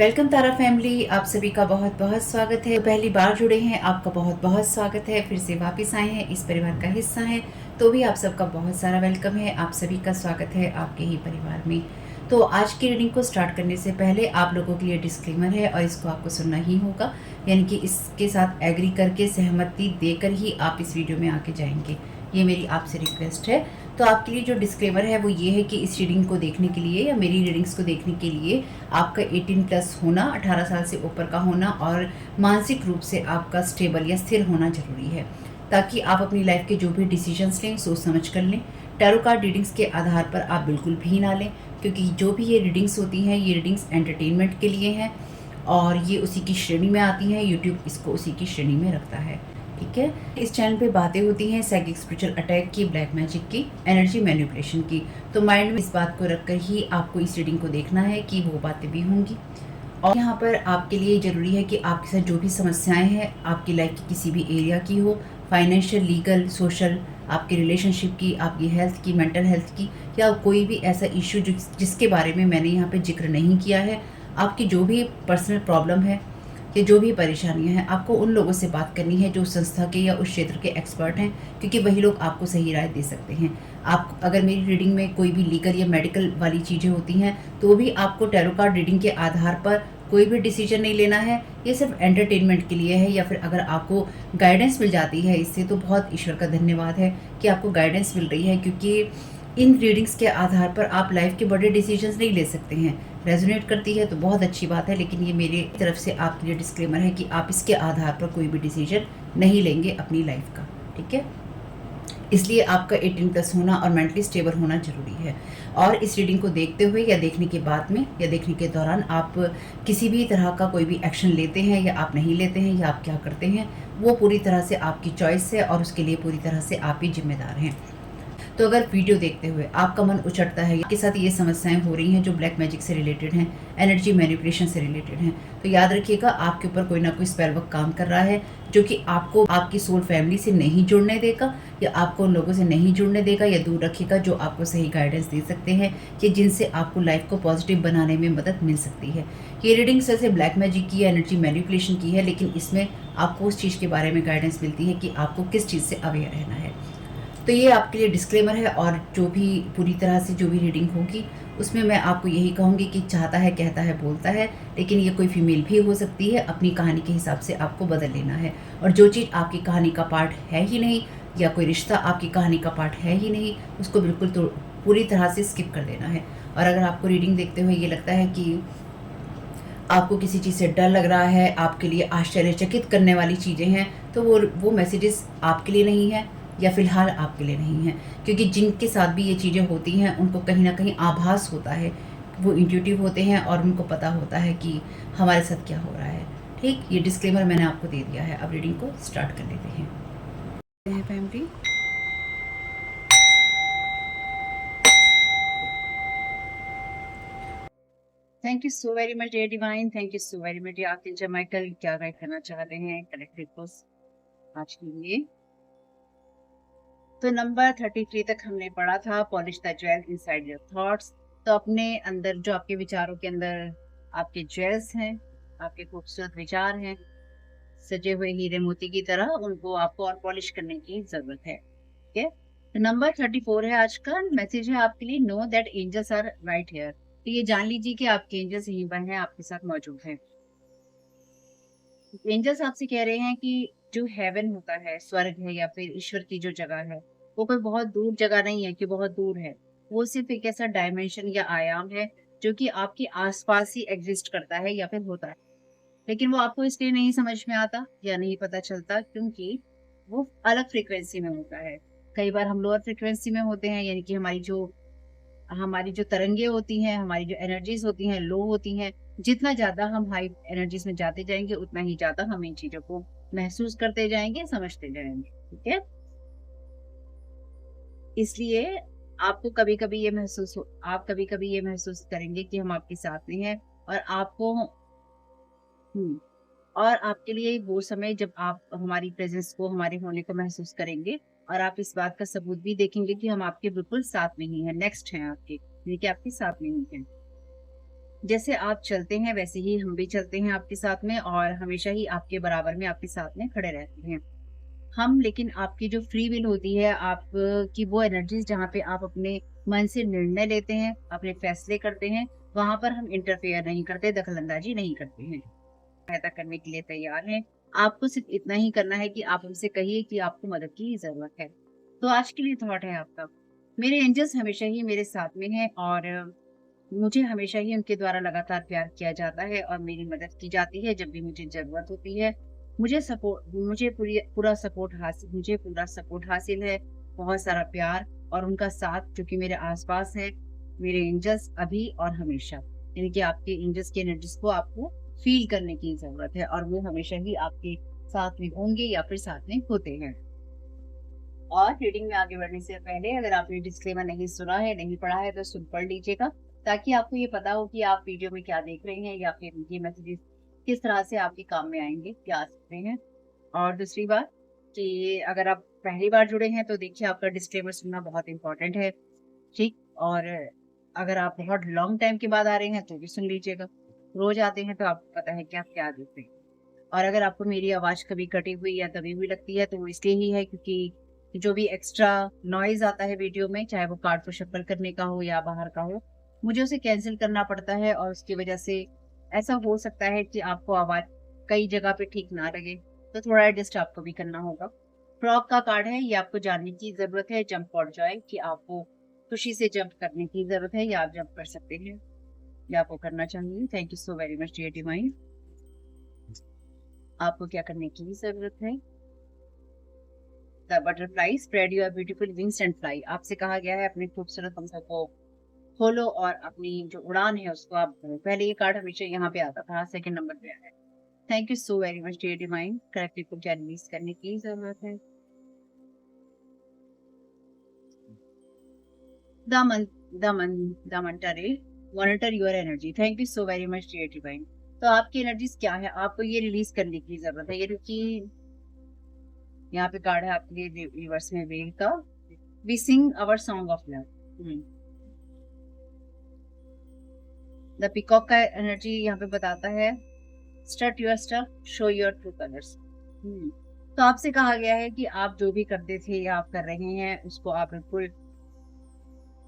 Welcome तारा family, आप सभी का बहुत बहुत स्वागत है। पहली बार जुड़े हैं, आपका बहुत बहुत स्वागत है। फिर से वापस आए हैं, इस परिवार का हिस्सा हैं, तो भी आप सबका बहुत सारा वेलकम है। आप सभी का स्वागत है आपके ही परिवार में। तो आज की रीडिंग को स्टार्ट करने से पहले आप लोगों के लिए डिस्क्लेमर है और इसको आपको सुनना ही होगा, यानी कि इसके साथ एग्री करके सहमति देकर ही आप इस वीडियो में आके जाएंगे। ये मेरी आपसे रिक्वेस्ट है। तो आपके लिए जो डिस्क्लेमर है वो ये है कि इस रीडिंग को देखने के लिए या मेरी रीडिंग्स को देखने के लिए आपका 18+ होना, 18 साल से ऊपर का होना और मानसिक रूप से आपका स्टेबल या स्थिर होना जरूरी है, ताकि आप अपनी लाइफ के जो भी डिसीजंस लें सोच समझ कर लें। टैरो कार्ड रीडिंग्स के आधार पर आप बिल्कुल भी ना लें, क्योंकि जो भी ये रीडिंग्स होती हैं ये रीडिंग्स एंटरटेनमेंट के लिए हैं और ये उसी की श्रेणी में आती हैं। यूट्यूब इसको उसी की श्रेणी में रखता है, ठीक है। इस चैनल पे बातें होती हैं साइकिक स्पिरिचुअल अटैक की, ब्लैक मैजिक की, एनर्जी मैनिपुलेशन की। तो माइंड में इस बात को रखकर ही आपको इस रीडिंग को देखना है कि वो बातें भी होंगी। और यहाँ पर आपके लिए ज़रूरी है कि आपके साथ जो भी समस्याएं हैं आपकी लाइफ की किसी भी एरिया की हो, फाइनेंशियल, लीगल, सोशल, आपकी रिलेशनशिप की, आपकी हेल्थ की, मेंटल हेल्थ की, या कोई भी ऐसा इशू जिसके बारे में मैंने यहाँ पे जिक्र नहीं किया है, आपकी जो भी पर्सनल प्रॉब्लम है या जो भी परेशानियां हैं, आपको उन लोगों से बात करनी है जो उस संस्था के या उस क्षेत्र के एक्सपर्ट हैं, क्योंकि वही लोग आपको सही राय दे सकते हैं। आप अगर मेरी रीडिंग में कोई भी लीगल या मेडिकल वाली चीज़ें होती हैं तो भी आपको टैरो कार्ड रीडिंग के आधार पर कोई भी डिसीजन नहीं लेना है। ये सिर्फ एंटरटेनमेंट के लिए है, या फिर अगर आपको गाइडेंस मिल जाती है इससे तो बहुत ईश्वर का धन्यवाद है कि आपको गाइडेंस मिल रही है, क्योंकि इन रीडिंग्स के आधार पर आप लाइफ के बड़े डिसीजंस नहीं ले सकते हैं। रेजोनेट करती है तो बहुत अच्छी बात है, लेकिन ये मेरी तरफ से आपके लिए डिस्क्लेमर है कि आप इसके आधार पर कोई भी डिसीजन नहीं लेंगे अपनी लाइफ का, ठीक है। इसलिए आपका 18+ होना और मेंटली स्टेबल होना जरूरी है। और इस रीडिंग को देखते हुए या देखने के बाद में या देखने के दौरान आप किसी भी तरह का कोई भी एक्शन लेते हैं या आप नहीं लेते हैं या आप क्या करते हैं, वो पूरी तरह से आपकी चॉइस है और उसके लिए पूरी तरह से आप ही जिम्मेदार हैं। तो अगर वीडियो देखते हुए आपका मन उचटता है, आपके साथ ये समस्याएं हो रही हैं जो ब्लैक मैजिक से रिलेटेड हैं, एनर्जी मैनिपुलेशन से रिलेटेड हैं, तो याद रखिएगा आपके ऊपर कोई ना कोई स्पेल वर्क काम कर रहा है, जो कि आपको आपकी सोल फैमिली से नहीं जुड़ने देगा या आपको उन लोगों से नहीं जुड़ने देगा या दूर रखेगा जो आपको सही गाइडेंस दे सकते हैं कि जिनसे आपको लाइफ को पॉजिटिव बनाने में मदद मिल सकती है। ये रीडिंग से ब्लैक मैजिक की, एनर्जी मैनिपुलेशन की है, लेकिन इसमें आपको उस चीज़ के बारे में गाइडेंस मिलती है कि आपको किस चीज़ से अवेयर रहना है। तो ये आपके लिए डिस्क्लेमर है। और जो भी पूरी तरह से जो भी रीडिंग होगी उसमें मैं आपको यही कहूँगी कि चाहता है, कहता है, बोलता है, लेकिन ये कोई फीमेल भी हो सकती है। अपनी कहानी के हिसाब से आपको बदल लेना है, और जो चीज़ आपकी कहानी का पार्ट है ही नहीं या कोई रिश्ता आपकी कहानी का पार्ट है ही नहीं, उसको बिल्कुल तो पूरी तरह से स्किप कर देना है। और अगर आपको रीडिंग देखते हुए ये लगता है कि आपको किसी चीज़ से डर लग रहा है, आपके लिए आश्चर्यचकित करने वाली चीज़ें हैं, तो वो मैसेजेस आपके लिए नहीं है या फिलहाल आपके लिए नहीं है, क्योंकि जिनके साथ भी ये चीज़ें होती हैं उनको कहीं ना कहीं आभास होता है, वो इंट्यूटिव होते हैं और उनको पता होता है कि हमारे साथ क्या हो रहा है। ठीक, ये डिस्क्लेमर मैंने आपको दे दिया है। अब रीडिंग को स्टार्ट कर लेते हैं family. Thank you so very much dear divine, thank you so very much dear archangel Michael. क्या गाइड करना चाह रहे हैं कलेक्टिव को आज के लिए? तो नंबर 33 तक हमने पढ़ा था, polish the jewel inside your thoughts. तो अपने अंदर जो आपके विचारों के अंदर आपके ज्वेल्स हैं, आपके खूबसूरत विचार हैं, सजे हुए हीरे मोती की तरह, उनको आपको और पॉलिश करने की जरूरत है, ठीक है। तो नंबर 34 है आज का मैसेज है आपके लिए, know that angels are right here. तो ये जान लीजिए कि आपके एंजल्स यहीं पर हैं, आपके साथ मौजूद हैं। एंजल्स आपसे कह रहे हैं कि जो हेवन होता है, स्वर्ग है या फिर ईश्वर की जो जगह है, वो कोई बहुत दूर जगह नहीं है कि बहुत दूर है। वो सिर्फ एक ऐसा डायमेंशन या आयाम है जो कि आपके आसपास ही एग्जिस्ट करता है या फिर होता है, लेकिन वो आपको इसलिए नहीं समझ में आता या नहीं पता चलता क्योंकि वो अलग फ्रीक्वेंसी में होता है। कई बार हम लोअर फ्रीक्वेंसी में होते हैं, यानी कि हमारी जो तरंगे होती हैं, हमारी जो एनर्जीज होती हैं, लो होती हैं। जितना ज्यादा हम हाई एनर्जीज में जाते जाएंगे उतना ही ज्यादा हम इन चीजों को महसूस करते जाएंगे, समझते जाएंगे, ठीक है। इसलिए आपको कभी कभी ये आप कभी कभी ये महसूस करेंगे कि हम आपके साथ में हैं, और आपको हम्म और आपके लिए वो समय जब आप हमारी प्रेजेंस को, हमारे होने को महसूस करेंगे, और आप इस बात का सबूत भी देखेंगे कि हम आपके बिल्कुल साथ में ही हैं, नेक्स्ट हैं आपके, यानी कि आपके साथ में ही हैं। जैसे आप चलते हैं वैसे ही हम भी चलते हैं आपके साथ में, और हमेशा ही आपके बराबर में आपके साथ में खड़े रहते हैं हम। लेकिन आपकी जो फ्री विल होती है, आप की वो एनर्जीज जहाँ पे आप अपने मन से निर्णय लेते हैं, अपने फैसले करते हैं, वहां पर हम इंटरफेयर नहीं करते, दखलंदाजी नहीं करते हैं। सहायता करने के लिए तैयार हैं। आपको सिर्फ इतना ही करना है कि आप हमसे कहिए कि आपको मदद की ज़रूरत है। तो आज के लिए थॉट है आपका, मेरे एंजल्स हमेशा ही मेरे साथ में हैं, और मुझे हमेशा ही उनके द्वारा लगातार प्यार किया जाता है और मेरी मदद की जाती है जब भी मुझे ज़रूरत होती है। मुझे पूरा सपोर्ट हासिल है, बहुत सारा प्यार और उनका साथ जो कि मेरे आस-पास है, मेरे एंजल्स अभी और हमेशा। यानी कि आपके एंजल्स की एनर्जीज़ को आपको फ़ील करने की ज़रूरत है, और वो हमेशा ही आपके साथ में होंगे या फिर साथ में होते हैं। और रीडिंग में आगे बढ़ने से पहले अगर आपने डिस्क्लेमर नहीं सुना है, नहीं पढ़ा है, तो सुन पढ़ लीजिएगा, ताकि आपको ये पता हो कि आप वीडियो में क्या देख रहे हैं, या फिर ये मैसेजेस किस तरह से आपके काम में आएँगे, क्या आ सकते हैं। और दूसरी बात कि अगर आप पहली बार जुड़े हैं, तो देखिए आपका डिस्क्लेमर सुनना बहुत इम्पोर्टेंट है, ठीक? और अगर आप बहुत लॉन्ग टाइम के बाद आ रहे हैं, तो भी सुन लीजिएगा। रोज़ आते हैं, तो आपको पता है कि आप क्या देख रहे हैं। और अगर आपको मेरी आवाज़ कभी कटी हुई या दबी हुई लगती है, तो वो इसलिए ही है क्योंकि जो भी एक्स्ट्रा नॉइज़ आता है वीडियो में, चाहे वो कार्ड को शफ़ल करने का हो या बाहर का हो, मुझे उसे कैंसल करना पड़ता है, और उसकी वजह से ऐसा हो सकता है कि आपको आवाज़ कई जगह पे ठीक ना लगे, तो थोड़ा एडजस्ट आपको भी करना होगा। फ्रॉग का कार्ड है, ये आपको जानने की ज़रूरत है, जंप फॉर जॉय, कि आपको खुशी से जंप करने की ज़रूरत है, या आप जंप कर सकते हैं, या आप वो करना चाहिए। Thank you so very much dear divine. आपको क्या करने की ज़रूरत है? The butterfly spread your beautiful wings and fly. आपसे कहा गया है अपने खूबसूरत पंखों को खोलो और अपनी जो उड़ान है उसको आप भरो। पहले ये कार्ड हमेशा यहाँ पे आता था, सेकंड नंबर पे आया है। Thank you so very much dear divine. Correctly को क्या रिलीज करने की ज़रूरत है? द मन द मन द मंटरे monitor your energy. Thank you so very much dear divine. तो आपकी एनर्जीज क्या है, आपको ये रिलीज करने की ज़रूरत है। ये कि यहाँ पे कार्ड है आपके लिए रिवर्स में वेल का, we sing our song of love. The peacock का एनर्जी यहाँ पे बताता है, start your stuff, show your true colours. तो आपसे कहा गया है कि आप जो भी करते थे या आप कर रहे हैं, उसको आप बिल्कुल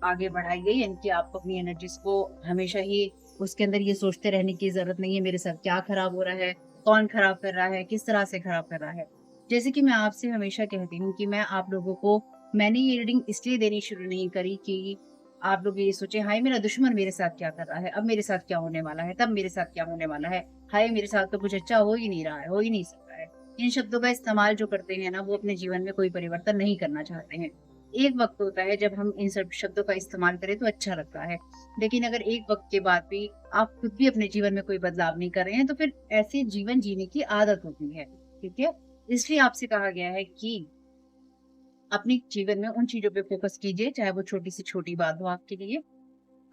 आगे बढ़ाइए। यानी कि आपको अपनी एनर्जीज को हमेशा ही उसके अंदर ये सोचते रहने की जरूरत नहीं है मेरे साथ क्या खराब हो रहा है, कौन खराब कर रहा है, किस तरह से खराब कर रहा है। जैसे कि मैं आपसे हमेशा कहती हूँ कि मैं आप लोगों को, मैंने ये रीडिंग इसलिए देनी शुरू नहीं करी कि आप लोग ये सोचे हाय मेरा दुश्मन मेरे साथ क्या कर रहा है, अब मेरे साथ क्या होने वाला है, तब मेरे साथ क्या होने वाला है, हाय मेरे साथ तो कुछ अच्छा हो ही नहीं रहा है, हो ही नहीं सकता है। इन शब्दों का इस्तेमाल जो करते हैं ना, वो अपने जीवन में कोई परिवर्तन नहीं करना चाहते हैं। एक वक़्त होता है जब हम इन सब शब्दों का इस्तेमाल करें तो अच्छा लगता है। लेकिन अगर एक वक़्त के बाद भी आप खुद भी अपने जीवन में कोई बदलाव नहीं कर रहे हैं, तो फिर ऐसे जीवन जीने की आदत होती है, ठीक है? इसलिए आपसे कहा गया है कि अपने जीवन में उन चीज़ों पे फ़ोकस कीजिए, चाहे वो छोटी से छोटी बात हो आपके लिए,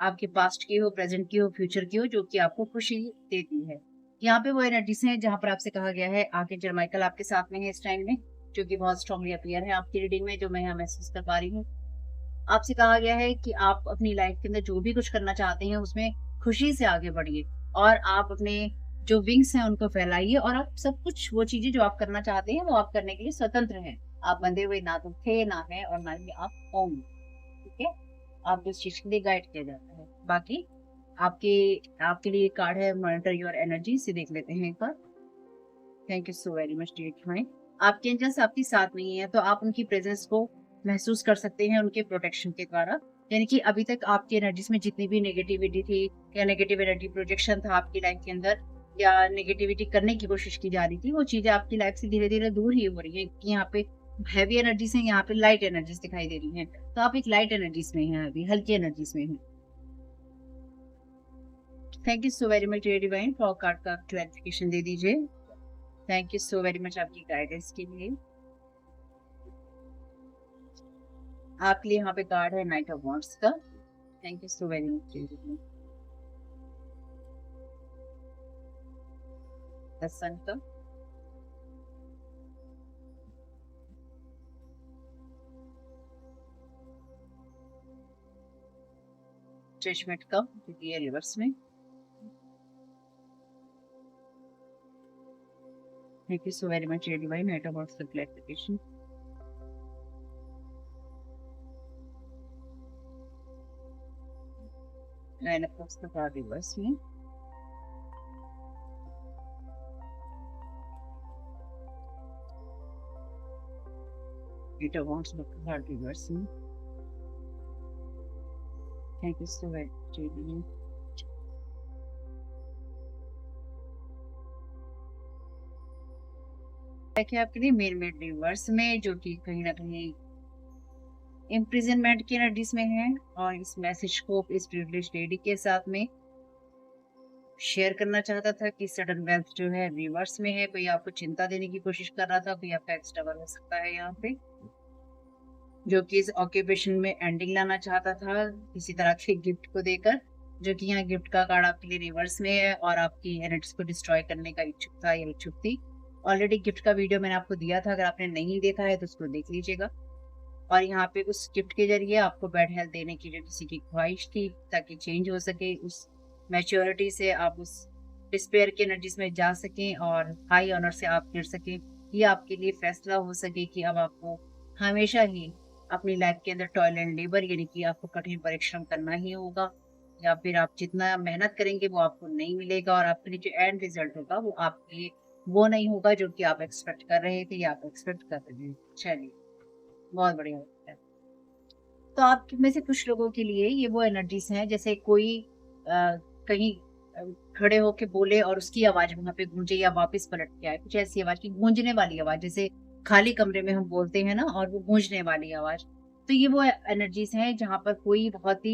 आपके पास्ट की हो, प्रेज़ेंट की हो, फ्यूचर की हो, जो कि आपको खुशी देती है। यहाँ पे वो एनर्जीज़ हैं जहाँ पर आपसे कहा गया है आर्कएंजल माइकल आपके साथ में है इस टाइम में, जो कि बहुत स्ट्रांगली अपीयर है आपकी रीडिंग में, जो मैं यहाँ महसूस कर पा रही हूँ। आपसे कहा गया है कि आप अपनी लाइफ के अंदर जो भी कुछ करना चाहते हैं उसमें खुशी से आगे बढ़िए, और आप अपने जो विंग्स हैं उनको फैलाइए, और आप सब कुछ वो चीजें जो आप करना चाहते हैं वो आप करने के लिए स्वतंत्र हैं। आप बंधे हुए ना तो थे, ना है, और ना ही आप होंगे, ठीक है? आप जिस चीज के लिए गाइड किया जाता है। बाकी आपके आपके लिए कार्ड है मॉनिटर योर एनर्जी, से देख लेते हैं एक बार। Thank you so very much dear client. आपके एंजल्स आपके साथ नहीं है, तो आप उनकी प्रेजेंस को महसूस कर सकते हैं उनके प्रोटेक्शन के द्वारा। यानी कि अभी तक आपकी एनर्जीज में जितनी भी नेगेटिविटी थी, या नेगेटिव एनर्जी प्रोजेक्शन था आपकी लाइफ के अंदर, या नेगेटिविटी करने की कोशिश की जा रही थी, वो चीजें आपकी लाइफ से धीरे धीरे दूर ही हो रही है। यहाँ पे हैवी एनर्जीज है, यहाँ पे लाइट एनर्जीज दिखाई दे रही है। तो आप एक लाइट एनर्जीज में हैं, अभी हल्की एनर्जीज में हैं। Thank you so very much dear divine. For card का क्लैरिफिकेशन दे दीजिए। Thank you so very much आपकी गाइडेंस के लिए। आपके लिए यहाँ पे कार्ड है नाइट ऑफ वॉन्ड्स का। Thank you so very much. The sun का, जजमेंट का, जो कि है रिवर्स में, Thank you so very much, Divine, about the clarification. And of course, the card reverse में Eight of Wands, the card reverse में. Thank you so very much, Divine. देखिए आपके लिए मेन रिवर्स में, जो कि कहीं ना कहीं इम्प्रिजनमेंट की एनर्जीज में है, और इस मैसेज को इस प्रिविलेज लेडी के साथ में शेयर करना चाहता था कि सडन वेल्थ जो है रिवर्स में है। कोई आपको चिंता देने की कोशिश कर रहा था, कोई आपका एक्स डबल हो सकता है यहाँ पे, जो कि इस ऑक्यूपेशन में एंडिंग लाना चाहता था किसी तरह के गिफ्ट को देकर, जो कि यहाँ गिफ्ट का कार्ड आपके लिए रिवर्स में है और आपकी एनर्जीज को डिस्ट्रॉय करने का इच्छुक था या इच्छुक थी। ऑलरेडी गिफ्ट का वीडियो मैंने आपको दिया था, अगर आपने नहीं देखा है तो उसको देख लीजिएगा। और यहाँ पे उस गिफ्ट के जरिए आपको बेड हेल्थ देने की जो किसी की ख्वाहिश थी, ताकि चेंज हो सके, उस मैच्योरिटी से आप उस डिस्पेयर की एनर्जीज में जा सकें और हाई ऑनर से आप गिर सकें। ये आपके लिए फैसला हो सके कि अब आपको हमेशा ही अपनी लाइफ के अंदर टॉयल एंड लेबर, यानी कि आपको कठिन परिश्रम करना ही होगा, या फिर आप जितना मेहनत करेंगे वो आपको नहीं मिलेगा, और आपके लिए जो एंड रिजल्ट होगा वो आपके लिए वो नहीं होगा जो कि आप एक्सपेक्ट कर रहे थे या आप एक्सपेक्ट कर रहे हैं। चलिए, बहुत बढ़िया होता है। तो आप में से कुछ लोगों के लिए ये वो एनर्जीज हैं, जैसे कोई कहीं खड़े होके बोले और उसकी आवाज वहां पे गूंजे या वापस पलट के आए, कुछ ऐसी आवाज की गूंजने वाली आवाज, जैसे खाली कमरे में हम बोलते हैं ना, और वो गूंजने वाली आवाज। तो ये वो एनर्जीज हैं जहां पर कोई बहुत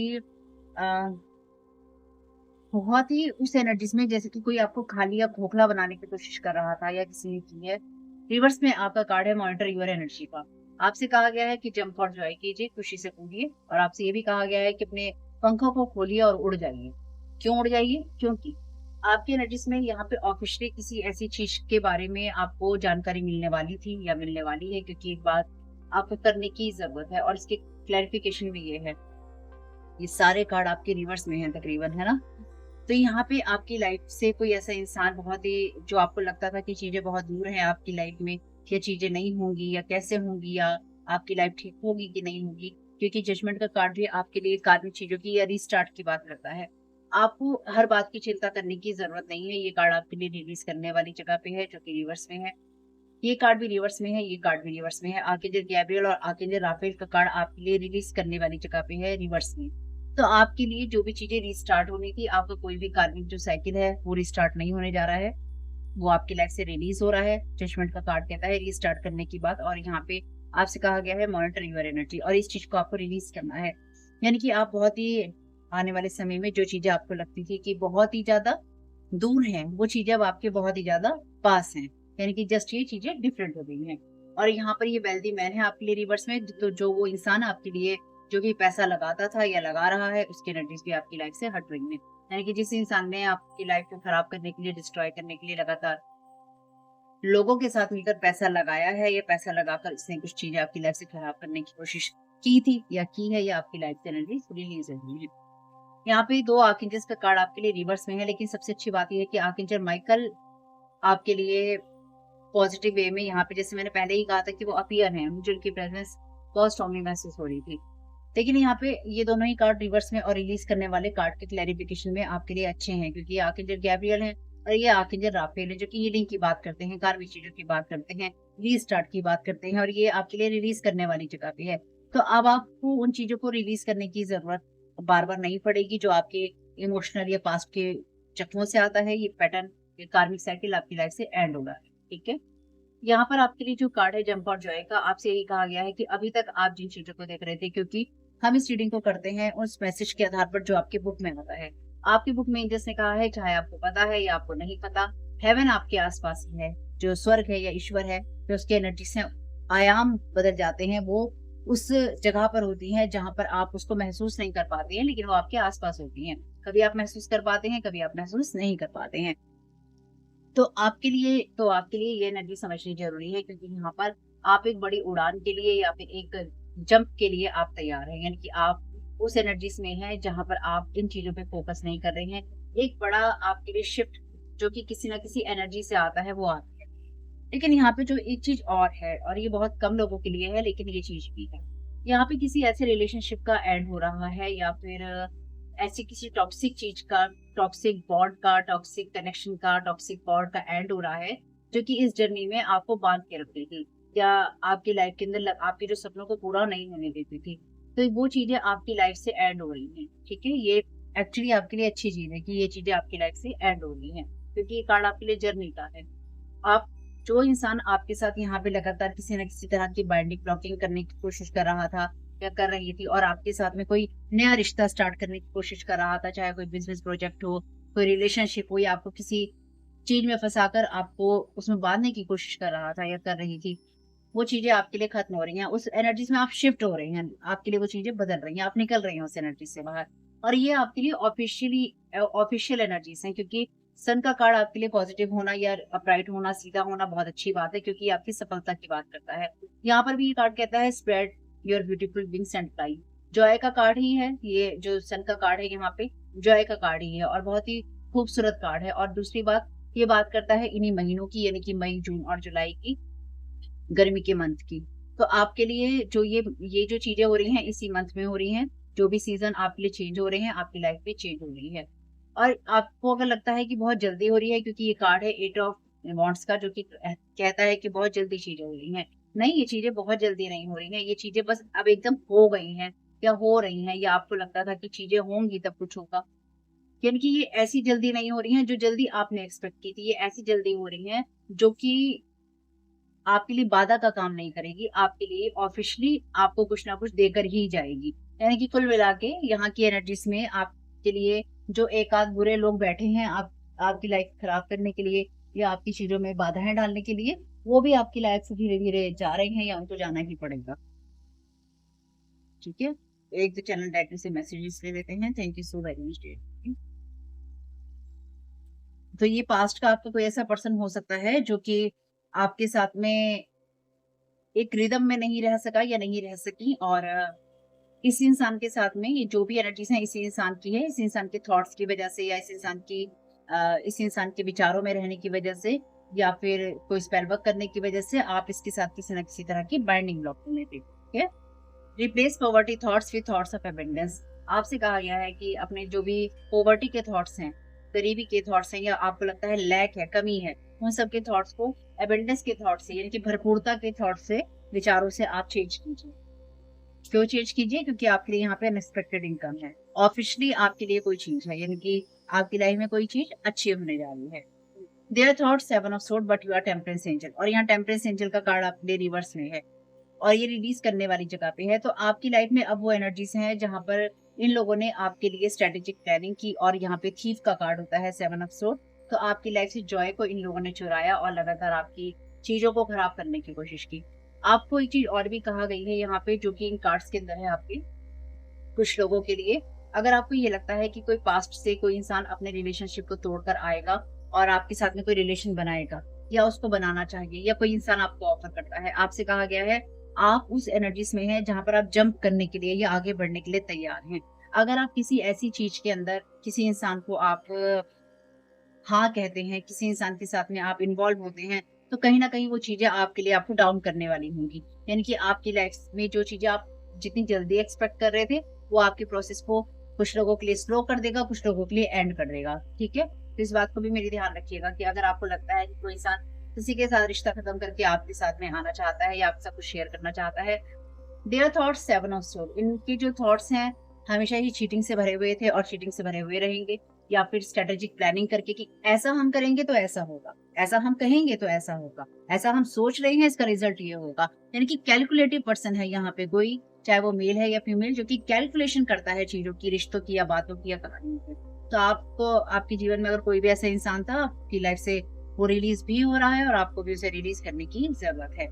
ही उस एनर्जीज में, जैसे कि कोई आपको खाली या खोखला बनाने की कोशिश कर रहा था या किसी ने की है। रिवर्स में आपका कार्ड है मॉनिटर योर एनर्जी का। आपसे कहा गया है कि जंप और जॉय कीजिए, खुशी से कूदिए, और आपसे ये भी कहा गया है कि अपने पंखों को खोलिए और उड़ जाइए। क्यों उड़ जाइए? क्योंकि आपकी एनर्जीज में यहाँ पे ऑफिशियली किसी ऐसी चीज के बारे में आपको जानकारी मिलने वाली थी या मिलने वाली है, क्योंकि एक बात आपको करने की जरूरत है, और इसके क्लैरिफिकेशन भी ये है। ये सारे कार्ड आपके रिवर्स में है तकरीबन, है ना। तो यहाँ पे आपकी लाइफ से कोई ऐसा इंसान बहुत ही, जो आपको लगता था कि चीजें बहुत दूर हैं आपकी लाइफ में, ये चीजें नहीं होंगी या कैसे होंगी, या आपकी लाइफ ठीक होगी कि नहीं होगी, क्योंकि जजमेंट का कार्ड भी आपके लिए कार्मिक चीजों की या रिस्टार्ट की बात करता है। आपको हर बात की चिंता करने की जरूरत नहीं है। ये कार्ड आपके लिए रिलीज करने वाली जगह पे है, जो कि रिवर्स में है। ये कार्ड भी रिवर्स में है, ये कार्ड भी रिवर्स में है। आर्कएंजल गैब्रिएल और आर्कएंजल राफेल का कार्ड आपके लिए रिलीज करने वाली जगह पे है, रिवर्स में। तो आपके लिए जो भी चीजें रिस्टार्ट होनी थी, आपका कोई भी कार्मिक जो साइकिल है वो रिस्टार्ट नहीं होने जा रहा है, वो आपकी लाइफ से रिलीज हो रहा है। जजमेंट का कार्ड कहता है रिस्टार्ट करने की बात, और यहाँ पे आपसे कहा गया है मॉनिटर योर एनर्जी, और इस चीज को आपको रिलीज करना है। यानी कि आप बहुत ही आने वाले समय में जो चीजें आपको लगती थी कि बहुत ही ज्यादा दूर हैं, वो चीजें अब आपके बहुत ही ज्यादा पास हैं, यानी कि जस्ट ये चीजें डिफरेंट हो गई हैं। और यहाँ पर ये वेल्दी मैन है आपके लिए रिवर्स में। तो जो वो इंसान आपके लिए जो भी पैसा लगाता था या लगा रहा है, उसकी एनर्जीज भी आपकी लाइफ से हट रही है। यानी कि जिस इंसान ने आपकी लाइफ को खराब करने के लिए, डिस्ट्रॉय करने के लिए लगातार लोगों के साथ मिलकर पैसा लगाया है, या पैसा लगाकर इसने कुछ चीजें आपकी लाइफ से खराब करने की कोशिश की थी या की है, या आपकी लाइफ से एनर्जी रिलीज हुई है। यहाँ पे दो आर्कएंजल्स का कार्ड आपके लिए रिवर्स में है, लेकिन सबसे अच्छी बात यह है कि आर्कएंजल माइकल आपके लिए पॉजिटिव वे में, यहाँ पे जैसे मैंने पहले ही कहा था कि वो अपीयर हैं, मुझे उनकी प्रेजेंस बहुत स्ट्रांगली महसूस हो रही थी। लेकिन यहाँ पे ये दोनों ही कार्ड रिवर्स में और रिलीज करने वाले कार्ड के क्लैरिफिकेशन में आपके लिए अच्छे हैं, क्योंकि ये आर्कएंजल गैब्रिएल है और ये आर्कएंजल राफेल है, जो कि हीलिंग की बात करते हैं, कार्मिक चीजों की बात करते हैं, रीस्टार्ट की बात करते हैं, और ये आपके लिए रिलीज करने वाली जगह पे है। तो अब आपको उन चीजों को रिलीज करने की जरूरत बार बार नहीं पड़ेगी, जो आपके इमोशनल या पास्ट के जख्मों से आता है। ये पैटर्न, ये कार्मिक साइकिल आपकी लाइफ से एंड होगा, ठीक है। यहाँ पर आपके लिए जो कार्ड है जंप और जॉय का, आपसे यही कहा गया है कि अभी तक आप जिन चीजों को देख रहे थे, क्योंकि हम इस रीडिंग को करते हैं उस मैसेज के आधार पर जो आपकी बुक में होता है। आपकी बुक में एंजल्स ने कहा है, चाहे आपको पता है या आपको नहीं पता, हेवन आपके आसपास ही है। जो स्वर्ग है या ईश्वर है, जो उसके एनर्जी से आयाम बदल जाते हैं, वो उस जगह पर होती हैं जहां पर आप उसको महसूस नहीं कर पाते हैं, लेकिन वो आपके आसपास होती हैं। कभी आप महसूस कर पाते हैं, कभी आप महसूस नहीं कर पाते हैं। तो आपके लिए ये एनर्जी समझनी जरूरी है, क्योंकि यहाँ पर आप एक बड़ी उड़ान के लिए या फिर एक जंप के लिए आप तैयार हैं। यानी कि आप उस एनर्जीज में हैं जहां पर आप इन चीजों पे फोकस नहीं कर रहे हैं। एक बड़ा आपके लिए शिफ्ट जो कि किसी ना किसी एनर्जी से आता है, वो आता है। लेकिन यहाँ पे जो एक चीज़ और है, और ये बहुत कम लोगों के लिए है, लेकिन ये चीज़ भी है। यहाँ पे किसी ऐसे रिलेशनशिप का एंड हो रहा है, या फिर ऐसी किसी टॉक्सिक चीज़ का, टॉक्सिक बॉन्ड का, टॉक्सिक कनेक्शन का, टॉक्सिक बॉन्ड का एंड हो रहा है, जो कि इस जर्नी में आपको बाँध के रख रही थी, या आपकी लाइफ के अंदर आपके जो सपनों को पूरा नहीं होने देती थी। तो वो चीज़ें आपकी लाइफ से एंड हो रही हैं, ठीक है? ये एक्चुअली आपके लिए अच्छी चीज़ है कि ये चीज़ें आपकी लाइफ से एंड हो रही हैं, क्योंकि ये कार्ड आपके लिए जर्नी का है। आप जो इंसान आपके साथ यहाँ पे लगातार किसी न किसी तरह की बाइंडिंग ब्लॉकिंग करने की कोशिश कर रहा था या कर रही थी, और आपके साथ में कोई नया रिश्ता स्टार्ट करने की कोशिश कर रहा था, चाहे कोई बिज़नेस प्रोजेक्ट हो, कोई रिलेशनशिप हो, या आपको किसी चीज़ में फँसाकर आपको उसमें बाँधने की कोशिश कर रहा था या कर रही थी, वो चीज़ें आपके लिए खत्म हो रही हैं। उस एनर्जीज़ में आप शिफ्ट हो रहे हैं, आपके लिए वो चीज़ें बदल रही हैं, आप निकल रही हैं उस एनर्जी से बाहर। और ये आपके लिए ऑफ़िशियल एनर्जीज़ हैं, क्योंकि सन का कार्ड आपके लिए पॉज़िटिव होना या अपराइट होना, सीधा होना बहुत अच्छी बात है, क्योंकि ये आपकी सफलता की बात करता है। यहाँ पर भी ये कार्ड कहता है spread your beautiful wings and fly. Joy का कार्ड ही है, ये जो सन का कार्ड है यहाँ पे जॉय का कार्ड ही है, और बहुत ही खूबसूरत कार्ड है। और दूसरी बात, ये बात करता है इन्हीं महीनों की, यानी कि मई, जून और जुलाई की, गर्मी के मंथ की। तो आपके लिए जो ये जो चीज़ें हो रही हैं इसी मंथ में हो रही हैं, जो भी सीज़न आपके लिए चेंज हो रहे हैं, आपकी लाइफ़ में चेंज हो रही है। और आपको अगर लगता है कि बहुत जल्दी हो रही है, क्योंकि ये कार्ड है 8 ऑफ वांड्स का, जो कि कहता है कि बहुत जल्दी चीज़ें हो रही हैं। नहीं, ये चीज़ें बहुत जल्दी नहीं हो रही हैं, ये चीज़ें बस अब एकदम हो गई हैं या हो रही हैं, या आपको लगता था कि चीज़ें होंगी तब कुछ होगा। यानी कि ये ऐसी जल्दी नहीं हो रही हैं जो जल्दी आपने एक्सपेक्ट की थी, ये ऐसी जल्दी हो रही हैं जो कि आपके लिए बाधा का काम नहीं करेगी, आपके लिए ऑफ़िशियली आपको कुछ ना कुछ देकर ही जाएगी। यानी कि कुल मिला के यहाँ की एनर्जीज़ में आपके लिए जो एक-आध बुरे लोग बैठे हैं आपकी लाइफ़ खराब करने के लिए या आपकी चीज़ों में बाधाएँ डालने के लिए, वो भी आपकी लाइफ़ से धीरे-धीरे जा रहे हैं या उनको जाना ही पड़ेगा। ठीक है? एक तो चैनल टाइटल से मैसेजेस ले लेते हैं। Thank you so very much dear. तो ये पास्ट का आपका कोई ऐसा पर्सन हो सकता है जो कि आपके साथ में एक रिदम में नहीं रह सका या नहीं रह सकी, और इस इंसान के साथ में ये जो भी एनर्जीज़ हैं इसी इंसान की है, इस इंसान के थॉट्स की वज़ह से, या इस इंसान के विचारों में रहने की वज़ह से, या फिर कोई स्पेल वर्क करने की वज़ह से आप इसके साथ किसी न किसी तरह की बाइंडिंग ब्लॉक में थे, ठीक है? Replace poverty thoughts with thoughts of abundance. आपसे कहा गया है कि अपने जो भी पॉवर्टी के थॉट्स हैं, गरीबी के थॉट्स हैं, या आपको लगता है लैक है, कमी है, उन सब के थॉट्स को अबंडेंस के थॉट्स से, यानी कि भरपूरता के थॉट्स से, विचारों से आप चेंज कीजिए। क्यों चेंज कीजिए? क्योंकि आपके लिए यहाँ पे अनएक्सपेक्टेड इनकम है। ऑफिशियली आपके लिए कोई चीज़ है, यानी कि आपकी लाइफ में कोई चीज़ अच्छी होने जा रही है। There thought 7 of sword but you are temperance angel, और यहाँ टेम्परेंस एंजल का कार्ड आपके लिए रिवर्स में है, और ये रिलीज़ करने वाली जगह पे है। तो आपकी लाइफ में अब वो एनर्जीज़ हैं जहाँ पर इन लोगों ने आपके लिए स्ट्रैटेजिक प्लानिंग की, और यहाँ पे थीफ का कार्ड होता है 7 ऑफ सोर्ड। तो आपकी लाइफ से जॉय को इन लोगों ने चुराया और लगातार आपकी चीज़ों को खराब करने की कोशिश की। आपको एक चीज़ और भी कहा गई है यहाँ पे, जो कि इन कार्ड्स के अंदर है आपके कुछ लोगों के लिए। अगर आपको ये लगता है कि कोई पास्ट से कोई इंसान अपने रिलेशनशिप को तोड़कर आएगा और आपके साथ में कोई रिलेशन बनाएगा, या उसको बनाना चाहिए, या कोई इंसान आपको ऑफर करता है, आपसे कहा गया है आप उस एनर्जीज में हैं जहां पर आप जंप करने के लिए या आगे बढ़ने के लिए तैयार हैं। अगर आप किसी ऐसी चीज के अंदर किसी इंसान को आप हाँ कहते हैं, किसी इंसान के साथ में आप इन्वॉल्व होते हैं, तो कहीं न कहीं वो चीज़ें आपके लिए आपको डाउन करने वाली होंगी। यानी कि आपकी लाइफ़ में जो चीज़ें आप जितनी जल्दी एक्सपेक्ट कर रहे थे, वो आपके प्रोसेस को कुछ लोगों के लिए स्लो कर देगा, कुछ लोगों के लिए एंड कर देगा। ठीक है? तो इस बात को भी मेरी ध्यान रखिएगा कि अगर आपको लगता है कि कोई इंसान किसी के साथ रिश्ता खत्म करके आपके साथ में आना चाहता है या आपके साथ कुछ शेयर करना चाहता है, देयर थॉट्स 7 ऑफ सोर्ड, इनके जो थॉट्स हैं हमेशा ही चीटिंग से भरे हुए थे और चीटिंग से भरे हुए रहेंगे, या फिर स्ट्रेटेजिक प्लानिंग करके कि ऐसा हम करेंगे तो ऐसा होगा, ऐसा हम कहेंगे तो ऐसा होगा, ऐसा हम सोच रहे हैं इसका रिजल्ट ये होगा। यानी कि कैलकुलेटिव पर्सन है यहाँ पे कोई, चाहे वो मेल है या फीमेल, जो कि कैलकुलेशन करता है चीजों की, रिश्तों की या बातों की या कहानियों की। तो आपको आपके जीवन में अगर कोई भी ऐसा इंसान था, आपकी लाइफ से वो रिलीज भी हो रहा है और आपको भी उसे रिलीज करने की जरूरत है।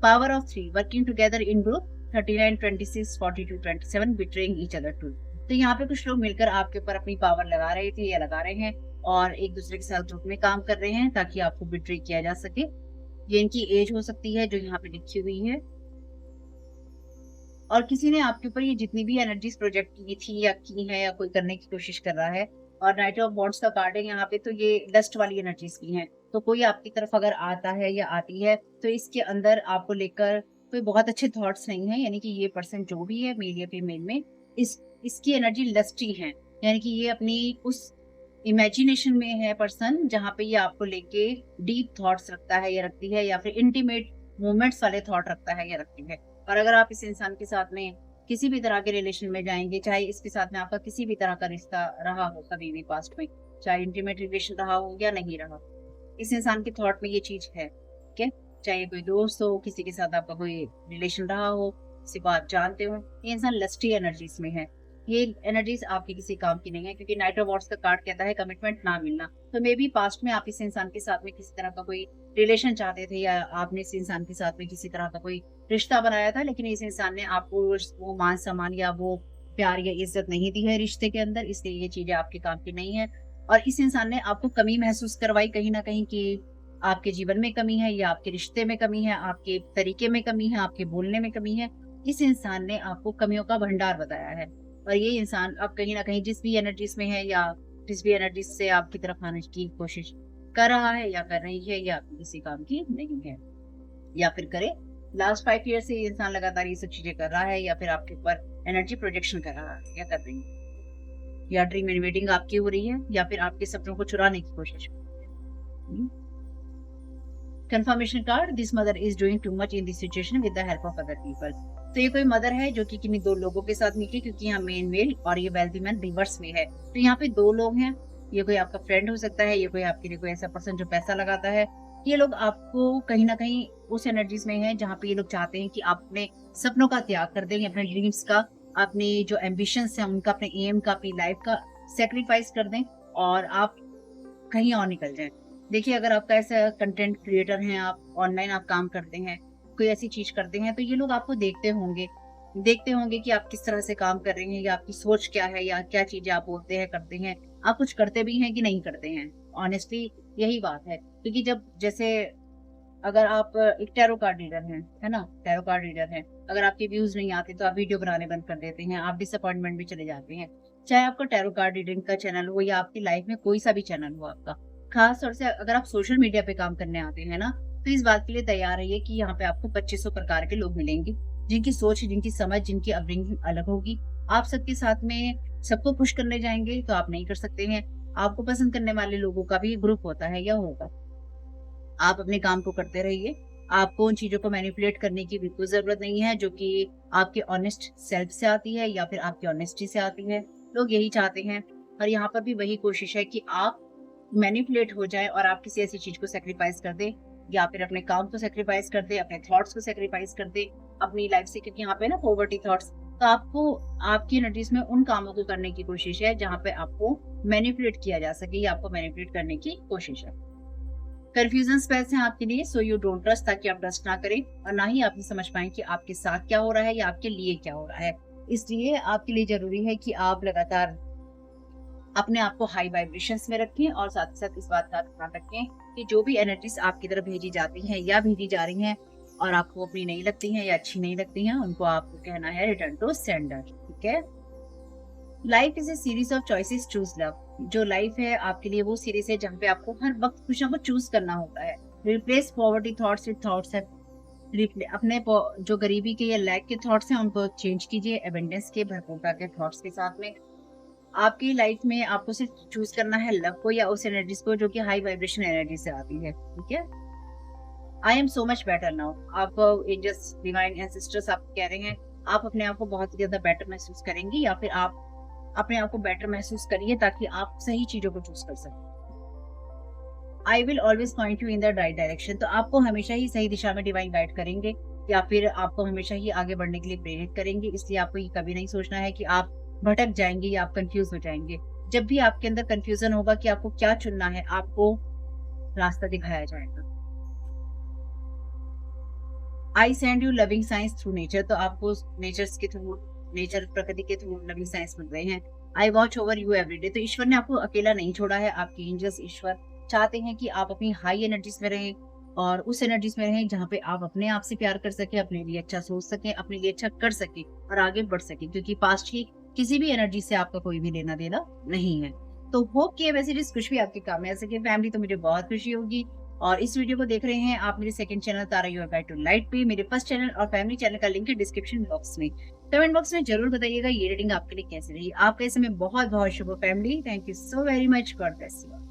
Power of 3 working together in group 39, 26, 42, 27 betraying each other too. तो यहाँ पे कुछ लोग मिलकर आपके ऊपर अपनी पावर लगा रहे थे या लगा रहे हैं, और एक दूसरे के साथ ग्रुप में काम कर रहे हैं ताकि आपको बिट्रे किया जा सके। ये इनकी एज हो सकती है जो यहाँ पे लिखी हुई है, और किसी ने आपके ऊपर ये जितनी भी एनर्जीज प्रोजेक्ट की थी या की है या कोई करने की कोशिश कर रहा है, और नाइट ऑफ वॉन्ड्स का कार्ड है यहाँ पे, तो ये लस्ट वाली एनर्जीज की हैं। तो कोई आपकी तरफ अगर आता है या आती है तो इसके अंदर आपको लेकर कोई बहुत अच्छे थॉट्स नहीं है, यानी कि ये पर्सन जो भी है मेल या फीमेल में इसकी एनर्जी लस्टी है, यानी कि ये अपनी उस इमेजिनेशन में है पर्सन जहाँ पे ये आपको लेके डीप थॉट्स रखता है या रखती है, या फिर इंटीमेट मोमेंट्स वाले थॉट रखता है या रखती है। और अगर आप इस इंसान के साथ में किसी भी तरह के रिलेशन में जाएंगे, चाहे इसके साथ में आपका किसी भी तरह का रिश्ता रहा हो कभी भी पास्ट में, चाहे इंटीमेट रिलेशन रहा हो या नहीं रहा, इस इंसान के थॉट में ये चीज है, ठीक है। चाहे कोई दोस्त हो, किसी के साथ आपका कोई रिलेशन रहा हो, किसी को आप जानते हो, ये इंसान लस्टी एनर्जीज में है। ये एनर्जीज आपके किसी काम की नहीं है, क्योंकि नाइट ऑफ वॉन्ड्स का कार्ड कहता है कमिटमेंट ना मिलना। तो मे बी पास्ट में आप इस इंसान के साथ में किसी तरह का कोई रिलेशन चाहते थे, या आपने इस इंसान के साथ में किसी तरह का कोई रिश्ता बनाया था, लेकिन इस इंसान ने आपको वो मान सम्मान या वो प्यार या इज्जत नहीं दी है रिश्ते के अंदर, इसलिए ये चीजें आपके काम की नहीं है। और इस इंसान ने आपको कमी महसूस करवाई कहीं ना कहीं, कि आपके जीवन में कमी है, या आपके रिश्ते में कमी है, आपके तरीके में कमी है, आपके बोलने में कमी है। इस इंसान ने आपको कमियों का भंडार बताया है, और ये इंसान अब कहीं ना कहीं जिस भी एनर्जीज में है, या जिस भी एनर्जीज से आपकी तरफ आने की कोशिश कर रहा है या कर रही है, या किसी काम की नहीं है या फिर करे, लास्ट 5 ईयर से ये इंसान लगातार ये सब चीजें कर रहा है, या फिर आपके ऊपर एनर्जी प्रोजेक्शन कर रहा है या कर रही है, या ड्रीम इन्वेडिंग आपकी हो रही है, या फिर आपके सपनों को चुराने की कोशिश कर रही है। Confirmation card, this mother is doing too much in this situation with the help of other people. तो ये कोई मदर है जो कि किन्हीं 2 लोगों के साथ निकली, क्योंकि यहाँ मेन मेल और ये वेल्थी मैन रिवर्स में है। तो यहाँ पे 2 लोग हैं, ये कोई आपका फ्रेंड हो सकता है, ये कोई आपके लिए कोई ऐसा पर्सन जो पैसा लगाता है। ये लोग आपको कहीं ना कहीं उस एनर्जीज में है जहाँ पे ये लोग चाहते हैं कि आप अपने सपनों का त्याग कर दें, अपने ड्रीम्स का, अपनी जो एम्बिशंस है उनका, अपने एम का, अपनी लाइफ का सेक्रीफाइस कर दें और आप कहीं और निकल जाएं। देखिए, अगर आपका ऐसा कंटेंट क्रिएटर हैं, आप ऑनलाइन आप काम करते हैं, कोई ऐसी चीज करते हैं, तो ये लोग आपको देखते होंगे कि आप किस तरह से काम कर रहे हैं, या आपकी सोच क्या है, या क्या चीजें आप बोलते हैं, करते हैं, आप कुछ करते भी हैं कि नहीं करते हैं। ऑनेस्टली यही बात है, क्योंकि जब जैसे अगर आप एक टैरो कार्ड रीडर हैं, है ना, टैरो कार्ड रीडर हैं, अगर आपके व्यूज नहीं आते तो आप वीडियो बनाने बंद कर देते हैं, आप डिसअपॉइंटमेंट भी चले जाते हैं। चाहे आपका टैरो कार्ड रीडिंग का चैनल हो, या आपकी लाइफ में कोई सा भी चैनल हो आपका, खास तौर से अगर आप सोशल मीडिया पे काम करने आते हैं ना, तो इस बात के लिए तैयार रहिए कि यहाँ पे आपको 2500 प्रकार के लोग मिलेंगे, जिनकी सोच, जिनकी समझ, जिनकी अपब्रिंगिंग अलग होगी। आप सबके साथ में सबको खुश करने जाएंगे तो आप नहीं कर सकते हैं। आपको पसंद करने वाले लोगों का भी ग्रुप होता है या होगा। आप अपने काम को करते रहिए, आपको उन चीजों को मैनिपुलेट करने की बिल्कुल जरूरत नहीं है, जो कि आपके ऑनेस्ट सेल्फ से आती है या फिर आपकी ऑनेस्टी से आती है। लोग यही चाहते हैं, और यहाँ पर भी वही कोशिश है कि आप मैनिपुलेट हो जाए और आप किसी ऐसी चीज को सेक्रीफाइस कर दे, या फिर अपने काम को सेक्रीफाइस कर दे, अपने थॉट्स को सेक्रीफाइस कर दे अपनी लाइफ से, क्योंकि यहाँ पे ना पॉवर्टी थॉट्स, तो आपको आपकी एनर्जीज में उन कामों को करने की कोशिश है जहाँ पे आपको मैनिपुलेट किया जा सके, या आपको मैनिपुलेट करने की कोशिश है। कंफ्यूजन स्पेल्स हैं आपके लिए, सो यू डोंट ट्रस्ट, ताकि आप ट्रस्ट ना करें और ना ही आप ये समझ पाए कि आपके साथ क्या हो रहा है या आपके लिए क्या हो रहा है। इसलिए आपके लिए जरूरी है कि आप लगातार अपने आप को हाई वाइब्रेशंस में रखें, और साथ ही साथ इस बात का ध्यान रखें कि जो भी एनर्जीज आपकी तरफ भेजी जाती हैं या भेजी जा रही हैं और आपको अपनी नहीं लगती हैं या अच्छी नहीं लगती हैं, उनको आपको कहना है रिटर्न टू सेंडर, ठीक है। Life is a series of choices, choose love. जो लाइफ है आपके लिए वो सीरीज है जहाँ पे आपको हर वक्त कुछ ना कुछ चूज करना होता है। Replace poverty thoughts with thoughts है, अपने जो गरीबी के या लैक के थॉट्स हैं उनको चेंज कीजिए एबेंडेंस के, भरपूरता के थॉट्स के साथ में। आपकी लाइफ में आपको सिर्फ चूज करना है लव को या उस एनर्जीज को जो कि हाई वाइब्रेशन एनर्जी से आती है, ठीक है। I am so much better now, आपको एंजल्स, डिवाइन एंसेस्टर्स आप कह रहे हैं आप अपने आप को बहुत ही ज्यादा बेटर महसूस करेंगे, या फिर आप अपने आप को बेटर महसूस करिए ताकि आप सही चीजों को चूज कर सकें। I will always point you in the right direction, तो आपको हमेशा ही सही दिशा में डिवाइन गाइड करेंगे, या फिर आपको हमेशा ही आगे बढ़ने के लिए प्रेरित करेंगे। इसलिए आपको ये कभी नहीं सोचना है कि आप भटक जाएंगे या आप कंफ्यूज हो जाएंगे। जब भी आपके अंदर कंफ्यूजन होगा कि आपको क्या चुनना है, आपको रास्ता दिखाया जाएगा। I send you loving science through nature, तो आपको नेचर प्रकृति के थ्रू लविंग साइंस मिल रहे हैं। I watch over you everyday, तो ईश्वर ने आपको अकेला नहीं छोड़ा है, आपके एंजल्स ईश्वर चाहते हैं कि आप अपनी हाई एनर्जीज में रहें और उस एनर्जीज में रहें जहाँ पे आप अपने आप से प्यार कर सके, अपने लिए अच्छा सोच सके, अपने लिए अच्छा कर सके और आगे बढ़ सके, क्योंकि पास्ट की किसी भी एनर्जी से आपका कोई भी लेना देना नहीं है। तो होप कि ये मैसेजेस कुछ भी आपके काम में आ सके फैमिली, तो मुझे बहुत खुशी होगी। और इस वीडियो को देख रहे हैं आप मेरे second channel Tara your guide to light पे, मेरे फर्स्ट चैनल और फैमिली चैनल का लिंक है डिस्क्रिप्शन बॉक्स में। कमेंट बॉक्स में जरूर बताइएगा ये रीडिंग आपके लिए कैसी रही। आपका इस समय बहुत बहुत शुभ हो family. Thank you so very much. God bless you.